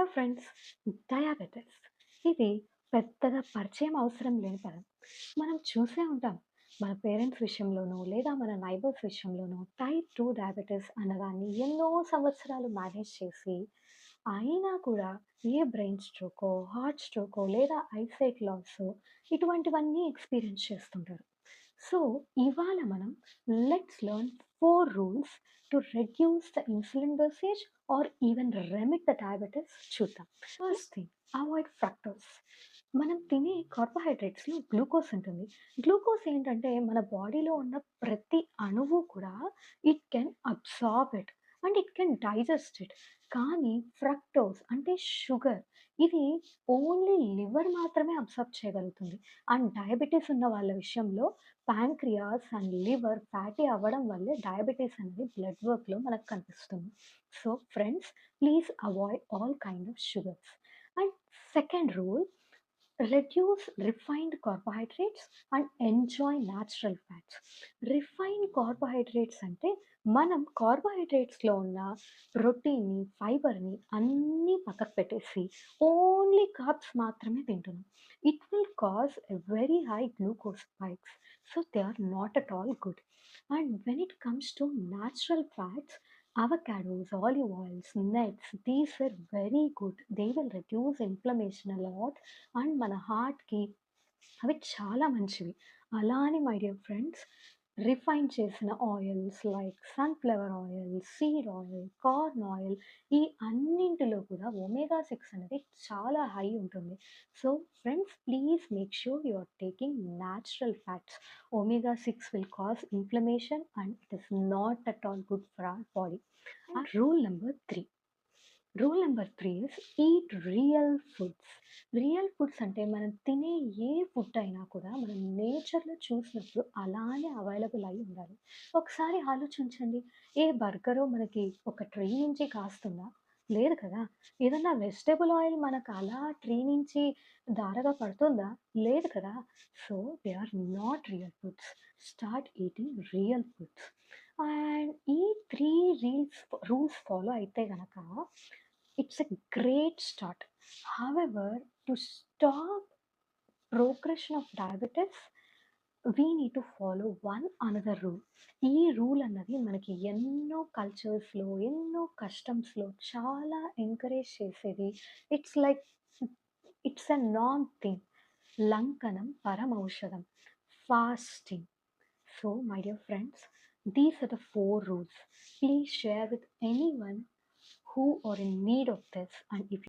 Hello friends, diabetes ఇది పెద్దగా పరిచయం అవసరం లేని పదం. మనం చూసే ఉంటాం. మన పేరెంట్స్ విషయంలోనో, లేదా మన నైబర్స్ విషయంలోనో టైప్ 2 డయాబెటిస్ అన్నదాన్ని ఎన్నో సంవత్సరాలు మేనేజ్ చేసి, అయినా కూడా ఏ బ్రెయిన్ స్ట్రోకో, హార్ట్ స్ట్రోకో లేదా ఐసైట్ లాసో ఇటువంటివన్నీ ఎక్స్‌పీరియన్స్ చేస్తుంటారు. సో, ఇవాళ మనం let's learn 4 rules to reduce the insulin dosage or even remit the diabetes చూద్దాం. First thing, avoid fructose. మనం తినే కార్బోహైడ్రేట్స్‌లో గ్లూకోజ్ ఉంటుంది. గ్లూకోజ్ ఏంటంటే మన బాడీలో ఉన్న ప్రతి అణువు కూడా it can absorb it and it can digest it. కానీ ఫ్రక్టోస్ అంటే షుగర్, ఇది ఓన్లీ లివర్ మాత్రమే అబ్సార్బ్ చేయగలుగుతుంది. అండ్ డయాబెటిస్ ఉన్న వాళ్ళ విషయంలో ప్యాంక్రియాస్ అండ్ లివర్ ఫ్యాటీ అవ్వడం వల్లే డయాబెటిస్ అనేది బ్లడ్ వర్క్‌లో మనకు కనిపిస్తుంది. So friends, please avoid all kind of sugars. And second rule, reduce refined carbohydrates and enjoy natural fats. Refined carbohydrates అంటే మనం కార్బోహైడ్రేట్స్లో ఉన్న ప్రోటీన్ని, ఫైబర్ని అన్నీ పక్కకు పెట్టేసి ఓన్లీ కార్బ్స్ మాత్రమే తింటున్నాం. It will cause a very high glucose spikes. So they are not at all good. And when it comes to natural fats, avocados, olive oils, nuts, these are very good. They will reduce inflammation a lot and మన హార్ట్‌కి అవి చాలా మంచివి. అలా అని my dear friends, refine చేసిన oils like sunflower oil, seed oil, corn oil, ఈ అన్నింటిలో కూడా ఒమేగా 6 అనేది చాలా హై ఉంటుంది. So friends, please make sure you are taking natural fats. Omega 6 will cause inflammation and it is not at all good for our body. Rule number 3. Rule number 3 is eat real foods. Real foods అంటే మనం తినే ఏ food అయినా కూడా మనం నేచర్‌లో చూసినప్పుడు అలానే available అయ్యి ఉండాలి. ఒకసారి ఆలోచించండి. ఏ బర్గరో మనకి ఒక ట్రీ నుంచి కాస్తుందా? లేదు కదా! ఏదన్నా వెజిటబుల్ ఆయిల్ మనకు అలా ట్రీ నుంచి ధారగా పడుతుందా? లేదు కదా! So, they are not real foods. Start eating real foods. And ఈ 3 రూల్స్ ఫాలో అయితే గనక it's a great start. However, to stop progression of diabetes, we need to follow one another rule. ఈ rule అన్నది మనకి ఎన్నో కల్చర్స్‌లో, ఎన్నో కస్టమ్స్‌లో చాలా ఎంకరేజ్ చేసేది. It's like it's a norm thing. లంకనం పరమౌషధం. Fasting. So, my dear friends, these are the 4 rules. Please share with anyone who are in need of this, and if